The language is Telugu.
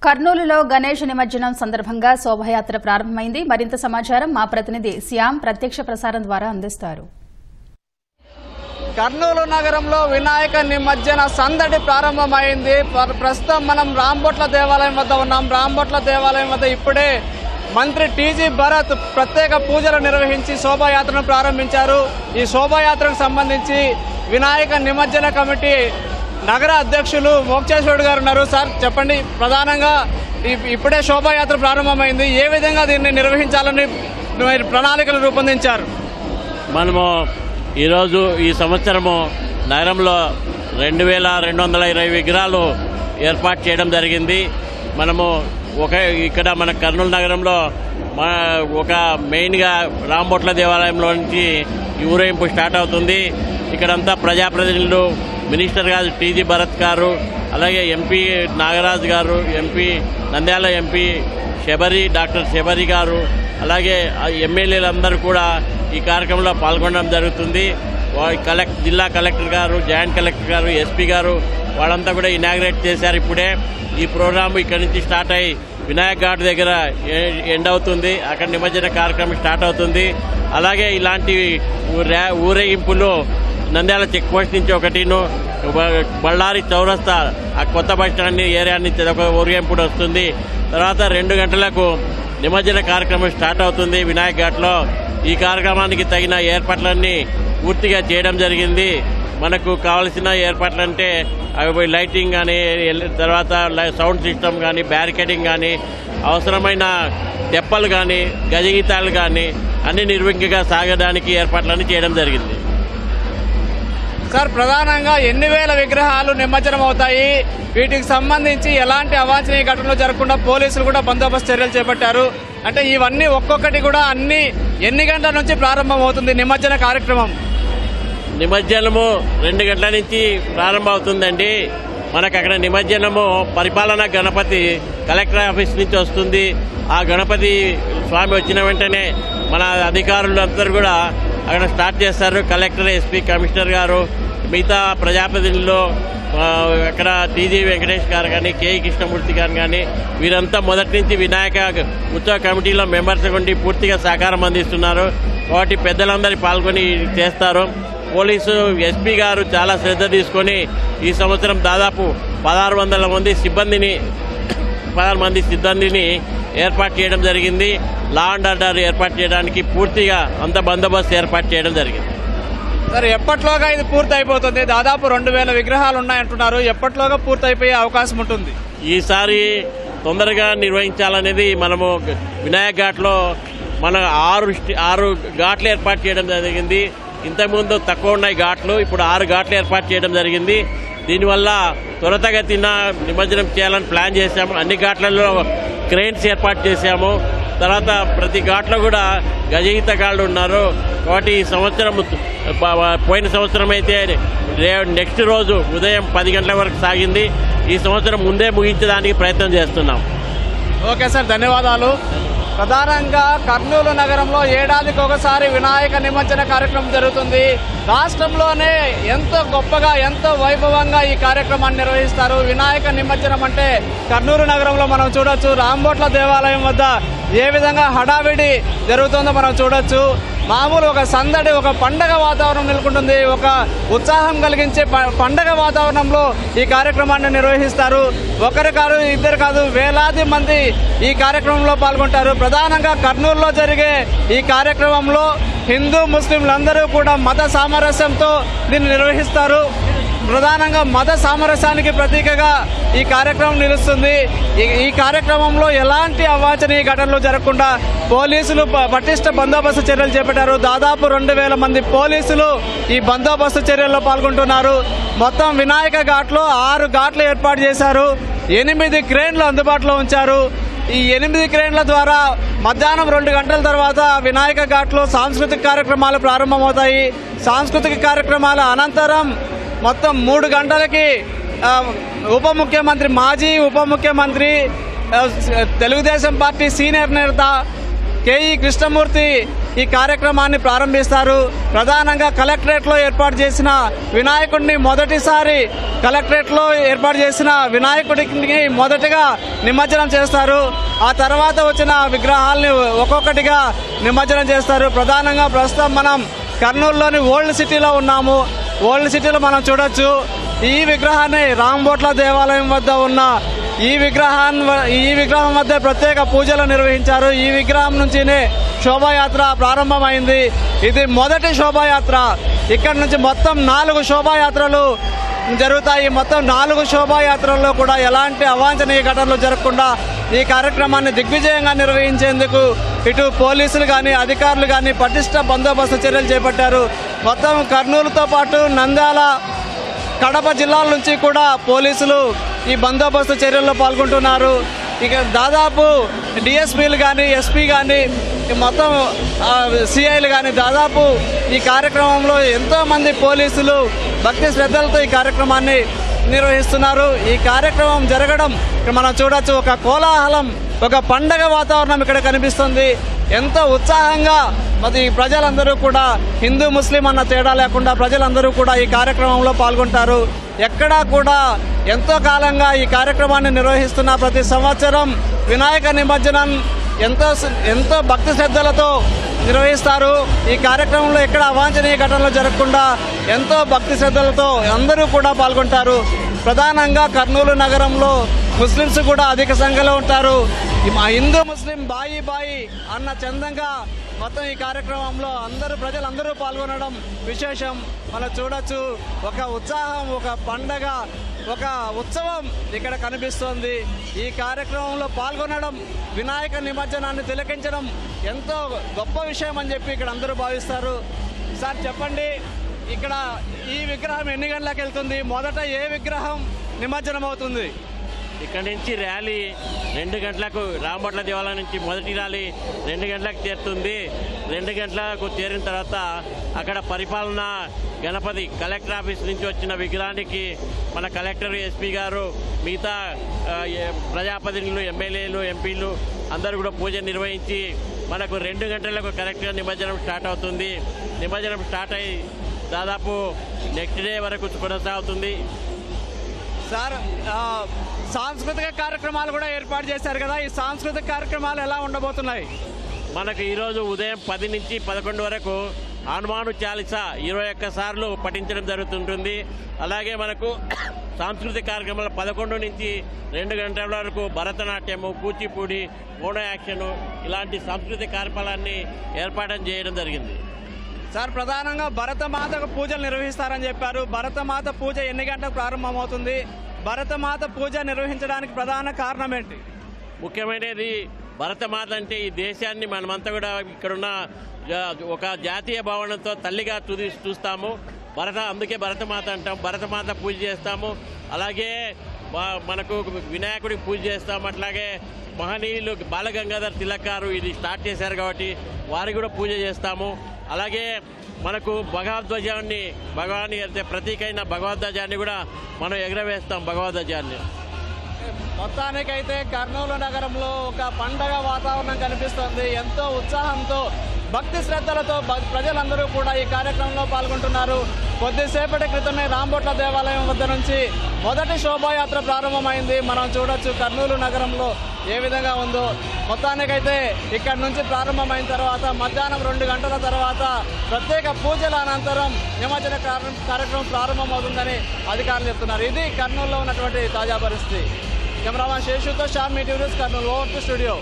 కర్నూలులో గణేష్ నిమజ్జనం సందర్భంగా శోభయాత్ర ప్రారంభమైంది. మరింత సమాచారం మా ప్రతినిధి శ్యామ్ ప్రత్యక్ష ప్రసారం ద్వారా అందిస్తారు. కర్నూలు నగరంలో వినాయక నిమజ్జన సందడి ప్రారంభమైంది. ప్రస్తుతం మనం రాంబొట్ల దేవాలయం వద్ద ఉన్నాం. రాంబొట్ల దేవాలయం వద్ద ఇప్పుడే మంత్రి టీజీ భరత్ ప్రత్యేక పూజలు నిర్వహించి శోభాయాత్రను ప్రారంభించారు. ఈ శోభాయాత్రకు సంబంధించి వినాయక నిమజ్జన కమిటీ నగర అధ్యక్షులు మోక్షేశ్వరుడు గారు ఉన్నారు. సార్ చెప్పండి, ప్రధానంగా ఇప్పుడే శోభాయాత్ర ప్రారంభమైంది, ఏ విధంగా దీన్ని నిర్వహించాలని ప్రణాళికలు రూపొందించారు? మనము ఈరోజు ఈ సంవత్సరము నగరంలో 2220 విగ్రహాలు ఏర్పాటు చేయడం జరిగింది. మనము ఇక్కడ మన కర్నూలు నగరంలో ఒక మెయిన్గా రాంబొట్ల దేవాలయంలో నుంచి ఊరేగింపు స్టార్ట్ అవుతుంది. ఇక్కడంతా ప్రజాప్రతినిధులు, మినిస్టర్ గారు టీజీ భరత్ గారు, అలాగే ఎంపీ నాగరాజు గారు, MP Nandyal MP doctor Shabari గారు, అలాగే ఎమ్మెల్యేలందరూ కూడా ఈ కార్యక్రమంలో పాల్గొనడం జరుగుతుంది. జిల్లా కలెక్టర్ గారు, జాయింట్ కలెక్టర్ గారు, ఎస్పీ గారు వాళ్ళంతా కూడా ఇనాగ్రేట్ చేశారు. ఇప్పుడే ఈ ప్రోగ్రాం ఇక్కడి నుంచి స్టార్ట్ అయ్యి వినాయక్ ఘాట్ దగ్గర ఎండ్ అవుతుంది. అక్కడ నిమజ్జన కార్యక్రమం స్టార్ట్ అవుతుంది. అలాగే ఇలాంటి ఊరేగింపులు నంద్యాల చెక్ పోస్ట్ నుంచి ఒకటిను, బళ్ళారి చౌరస్తా ఆ కొత్త బస్ స్టాండ్ ఏరియా నుంచి ఒక ఊరేగింపు వస్తుంది. తర్వాత 2 గంటలకు నిమజ్జన కార్యక్రమం స్టార్ట్ అవుతుంది వినాయక్ ఘాట్లో. ఈ కార్యక్రమానికి తగిన ఏర్పాట్లన్నీ పూర్తిగా చేయడం జరిగింది. మనకు కావలసిన ఏర్పాట్లంటే లైటింగ్ కానీ, తర్వాత సౌండ్ సిస్టమ్ కానీ, బ్యారికేడింగ్ కానీ, అవసరమైన తెప్పలు కానీ, గజగీతాలు కానీ అన్ని నిర్విఘ్నంగా సాగడానికి ఏర్పాట్లన్నీ చేయడం జరిగింది. సార్, ప్రధానంగా ఎన్ని వేల విగ్రహాలు నిమజ్జనం అవుతాయి? వీటికి సంబంధించి ఎలాంటి అవాంఛనీయ ఘటనలు జరగకుండా పోలీసులు కూడా బందోబస్తు చర్యలు చేపట్టారు. అంటే ఇవన్నీ ఒక్కొక్కటి కూడా ఎన్ని గంటల నుంచి ప్రారంభం అవుతుంది నిమజ్జన కార్యక్రమం? నిమజ్జనము 2 గంటల నుంచి ప్రారంభం అవుతుందండి. మనకు అక్కడ నిమజ్జనము పరిపాలనా గణపతి కలెక్టర్ ఆఫీస్ నుంచి వస్తుంది. ఆ గణపతి స్వామి వచ్చిన వెంటనే మన అధికారులందరూ కూడా అక్కడ స్టార్ట్ చేస్తారు. కలెక్టర్, ఎస్పీ, కమిషనర్ గారు, మిగతా ప్రజాప్రతినిధులు, అక్కడ టీజీ వెంకటేష్ గారు కానీ, కేఈ కృష్ణమూర్తి గారు కానీ వీరంతా మొదటి నుంచి వినాయక ఉత్సవ కమిటీలో మెంబర్స్ ఉండి పూర్తిగా సహకారం అందిస్తున్నారు. కాబట్టి పెద్దలందరూ పాల్గొని చేస్తారు. పోలీసు ఎస్పీ గారు చాలా శ్రద్ధ తీసుకొని ఈ సంవత్సరం దాదాపు 1600 మంది సిబ్బందిని ఏర్పాటు చేయడం జరిగింది. లా అండ్ ఆర్డర్ ఏర్పాటు చేయడానికి పూర్తిగా అంత బందోబస్తు ఏర్పాటు చేయడం జరిగింది. సార్, ఎప్పట్లోగా ఇది పూర్తి అయిపోతుంది? దాదాపు 2000 విగ్రహాలు ఉన్నాయంటున్నారు. ఎప్పట్లోగా పూర్తి అయిపోయే అవకాశం ఉంటుంది? ఈసారి తొందరగా నిర్వహించాలనేది మనము వినాయక్ ఘాట్లో మన 6 ఘాట్లు ఏర్పాటు చేయడం జరిగింది. ఇంతకుముందు తక్కువ ఉన్నాయి ఘాట్లు, ఇప్పుడు 6 ఘాట్లు ఏర్పాటు చేయడం జరిగింది. దీనివల్ల త్వరితగతిన నిమజ్జనం చేయాలని ప్లాన్ చేశాము. అన్ని ఘాట్లలో క్రెయిన్స్ ఏర్పాటు చేశాము. తర్వాత ప్రతి ఘాట్లో కూడా గజగీతగాళ్ళు ఉన్నారు. కాబట్టి ఈ సంవత్సరం, పోయిన సంవత్సరం అయితే నెక్స్ట్ రోజు ఉదయం 10 గంటల వరకు సాగింది. ఈ సంవత్సరం ముందే ముగించడానికి ప్రయత్నం చేస్తున్నాం. ఓకే సార్, ధన్యవాదాలు. ప్రధానంగా కర్నూలు నగరంలో ఏడాదికి ఒకసారి వినాయక నిమజ్జన కార్యక్రమం జరుగుతుంది. రాష్ట్రంలోనే ఎంతో గొప్పగా, ఎంతో వైభవంగా ఈ కార్యక్రమాన్ని నిర్వహిస్తారు. వినాయక నిమజ్జనం అంటే కర్నూలు నగరంలో మనం చూడొచ్చు. రాంబొట్ల దేవాలయం వద్ద ఏ విధంగా హడావిడి జరుగుతుందో మనం చూడొచ్చు. మామూలు ఒక సందడి, ఒక పండగ వాతావరణం నెలకొంటుంది. ఒక ఉత్సాహం కలిగించే పండగ వాతావరణంలో ఈ కార్యక్రమాన్ని నిర్వహిస్తారు. ఒకరు కాదు, ఇద్దరు కాదు, వేలాది మంది ఈ కార్యక్రమంలో పాల్గొంటారు. ప్రధానంగా కర్నూలులో జరిగే ఈ కార్యక్రమంలో హిందూ ముస్లింలందరూ కూడా మత సామరస్యంతో దీన్ని నిర్వహిస్తారు. ప్రధానంగా మత సామరస్యానికి ప్రతీకగా ఈ కార్యక్రమం నిలుస్తుంది. ఈ కార్యక్రమంలో ఎలాంటి అవాంఛనీయ ఘటనలు జరగకుండా పోలీసులు పటిష్ట బందోబస్తు చర్యలు చేపట్టారు. దాదాపు 2000 మంది పోలీసులు ఈ బందోబస్తు చర్యల్లో పాల్గొంటున్నారు. మొత్తం వినాయక ఘాట్లో 6 ఘాట్లు ఏర్పాటు చేశారు. 8 క్రేన్లు అందుబాటులో ఉంచారు. ఈ 8 క్రేన్ల ద్వారా మధ్యాహ్నం 2 గంటల తర్వాత వినాయక ఘాట్లో సాంస్కృతిక కార్యక్రమాలు ప్రారంభమవుతాయి. సాంస్కృతిక కార్యక్రమాల అనంతరం మొత్తం 3 గంటలకి మాజీ ఉప ముఖ్యమంత్రి, తెలుగుదేశం పార్టీ సీనియర్ నేత కేఈ కృష్ణమూర్తి ఈ కార్యక్రమాన్ని ప్రారంభిస్తారు. ప్రధానంగా కలెక్టరేట్లో ఏర్పాటు చేసిన వినాయకుడిని వినాయకుడికి మొదటగా నిమజ్జనం చేస్తారు. ఆ తర్వాత వచ్చిన విగ్రహాలని ఒక్కొక్కటిగా నిమజ్జనం చేస్తారు. ప్రధానంగా ప్రస్తుతం మనం కర్నూలులోని ఓల్డ్ సిటీలో ఉన్నాము. ఓల్డ్ సిటీలో మనం చూడొచ్చు ఈ విగ్రహాన్ని రాంబోట్ల దేవాలయం వద్ద ఉన్న ఈ విగ్రహం వద్ద ప్రత్యేక పూజలు నిర్వహించారు. ఈ విగ్రహం నుంచినే శోభాయాత్ర ప్రారంభమైంది. ఇది మొదటి శోభాయాత్ర. ఇక్కడ నుంచి మొత్తం 4 శోభాయాత్రలు జరుగుతాయి. మొత్తం 4 శోభాయాత్రల్లో కూడా ఎలాంటి అవాంఛనీయ ఘటనలు జరగకుండా ఈ కార్యక్రమాన్ని దిగ్విజయంగా నిర్వహించేందుకు ఇటు పోలీసులు కానీ అధికారులు కానీ పటిష్ట బందోబస్తు చర్యలు చేపట్టారు. మొత్తం కర్నూలుతో పాటు నంద్యాల, కడప జిల్లాల నుంచి కూడా పోలీసులు ఈ బందోబస్తు చర్యల్లో పాల్గొంటున్నారు. ఇక దాదాపు డిఎస్పీలు కానీ, ఎస్పీ కానీ, మొత్తం సిఐలు కానీ దాదాపు ఈ కార్యక్రమంలో ఎంతోమంది పోలీసులు భక్తి శ్రద్ధలతో ఈ కార్యక్రమాన్ని నిర్వహిస్తున్నారు. ఈ కార్యక్రమం జరగడం మనం చూడొచ్చు. ఒక కోలాహలం, ఒక పండగ వాతావరణం ఇక్కడ కనిపిస్తుంది. ఎంతో ఉత్సాహంగా మరి ప్రజలందరూ కూడా హిందూ ముస్లిం అన్న తేడా లేకుండా ప్రజలందరూ కూడా ఈ కార్యక్రమంలో పాల్గొంటారు. ఎక్కడా కూడా ఎంతో కాలంగా ఈ కార్యక్రమాన్ని నిర్వహిస్తున్న ప్రతి సంవత్సరం వినాయక నిమజ్జనం ఎంతో భక్తి శ్రద్ధలతో నిర్వహిస్తారు. ఈ కార్యక్రమంలో ఎక్కడ అవాంఛనీయ ఘటనలు జరగకుండా ఎంతో భక్తి శ్రద్ధలతో అందరూ కూడా పాల్గొంటారు. ప్రధానంగా కర్నూలు నగరంలో ముస్లిమ్స్ కూడా అధిక సంఖ్యలో ఉంటారు. మా హిందూ ముస్లిం బాయి అన్న చందంగా మొత్తం ఈ కార్యక్రమంలో ప్రజలందరూ పాల్గొనడం విశేషం. మనం చూడొచ్చు. ఒక ఉత్సాహం, ఒక పండగ, ఒక ఉత్సవం ఇక్కడ కనిపిస్తోంది. ఈ కార్యక్రమంలో పాల్గొనడం, వినాయక నిమజ్జనాన్ని తిలకించడం ఎంతో గొప్ప విషయం అని చెప్పి ఇక్కడ అందరూ భావిస్తారు. సార్ చెప్పండి, ఇక్కడ ఈ విగ్రహం ఎన్ని గంటలకు వెళ్తుంది? మొదట ఏ విగ్రహం నిమజ్జనం అవుతుంది? ఇక్కడ నుంచి ర్యాలీ 2 గంటలకు రాంబోట్ల దేవాలయం నుంచి మొదటి ర్యాలీ 2 గంటలకు చేరుతుంది. 2 గంటలకు చేరిన తర్వాత అక్కడ పరిపాలన గణపతి కలెక్టర్ ఆఫీస్ నుంచి వచ్చిన విగ్రహానికి మన కలెక్టర్, ఎస్పీ గారు, మిగతా ప్రజాప్రతినిధులు, ఎమ్మెల్యేలు, ఎంపీలు అందరూ కూడా పూజ నిర్వహించి మనకు 2 గంటలకు కరెక్ట్గా నిమజ్జనం స్టార్ట్ అవుతుంది. నిమజ్జనం స్టార్ట్ అయ్యి దాదాపు నెక్స్ట్ డే వరకు కొనసాగుతుంది. సార్, సాంస్కృతిక కార్యక్రమాలు కూడా ఏర్పాటు చేశారు కదా, ఈ సాంస్కృతిక కార్యక్రమాలు ఎలా ఉండబోతున్నాయి? మనకు ఈరోజు ఉదయం 10 నుంచి 11 వరకు హనుమాను చాలీసా 21 సార్లు పఠించడం జరుగుతుంటుంది. అలాగే మనకు సాంస్కృతిక కార్యక్రమాలు 11 నుంచి 2 గంటల వరకు భరతనాట్యము, కూచిపూడి, మోనో యాక్షన్ ఇలాంటి సాంస్కృతిక కార్యక్రమాలన్నీ ఏర్పాటు చేయడం జరిగింది. సార్, ప్రధానంగా భరతమాతకు పూజలు నిర్వహిస్తారని చెప్పారు. భరతమాత పూజ ఎన్ని గంటలకు ప్రారంభమవుతుంది? భరతమాత పూజ నిర్వహించడానికి ప్రధాన కారణం ఏంటి? ముఖ్యమైనది భరతమాత అంటే ఈ దేశాన్ని మనమంతా కూడా ఇక్కడున్న ఒక జాతీయ భావనతో తల్లిగా చూస్తాము. అందుకే భరతమాత అంటాం. భరతమాత పూజ చేస్తాము. అలాగే మనకు వినాయకుడికి పూజ చేస్తాము. అట్లాగే మహనీయులు బాలగంగాధర్ తిలక్ గారు ఇది స్టార్ట్ చేశారు కాబట్టి వారికి కూడా పూజ చేస్తాము. అలాగే మనకు భగవద్ధ్వజాన్ని, భగవాన్ ప్రతీకైన భగవద్ధ్వజాన్ని కూడా మనం ఎగరవేస్తాం. భగవద్ధ్వజాన్ని మొత్తానికైతే కర్నూలు నగరంలో ఒక పండగ వాతావరణం కనిపిస్తోంది. ఎంతో ఉత్సాహంతో, భక్తి శ్రద్ధలతో ప్రజలందరూ కూడా ఈ కార్యక్రమంలో పాల్గొంటున్నారు. కొద్దిసేపటి క్రితమే రాంబోట్ల దేవాలయం వద్ద నుంచి మొదటి శోభాయాత్ర ప్రారంభమైంది. మనం చూడొచ్చు కర్నూలు నగరంలో ఏ విధంగా ఉందో. మొత్తానికైతే ఇక్కడ నుంచి ప్రారంభమైన తర్వాత మధ్యాహ్నం 2 గంటల తర్వాత ప్రత్యేక పూజల అనంతరం నిమజ్జన కార్యక్రమం ప్రారంభమవుతుందని అధికారులు చెప్తున్నారు. ఇది కర్నూలులో ఉన్నటువంటి తాజా పరిస్థితి. కెమెరామాన్ శేషుతో శ్యామ్, మీటివ్ news, Kurnool. Over to studio.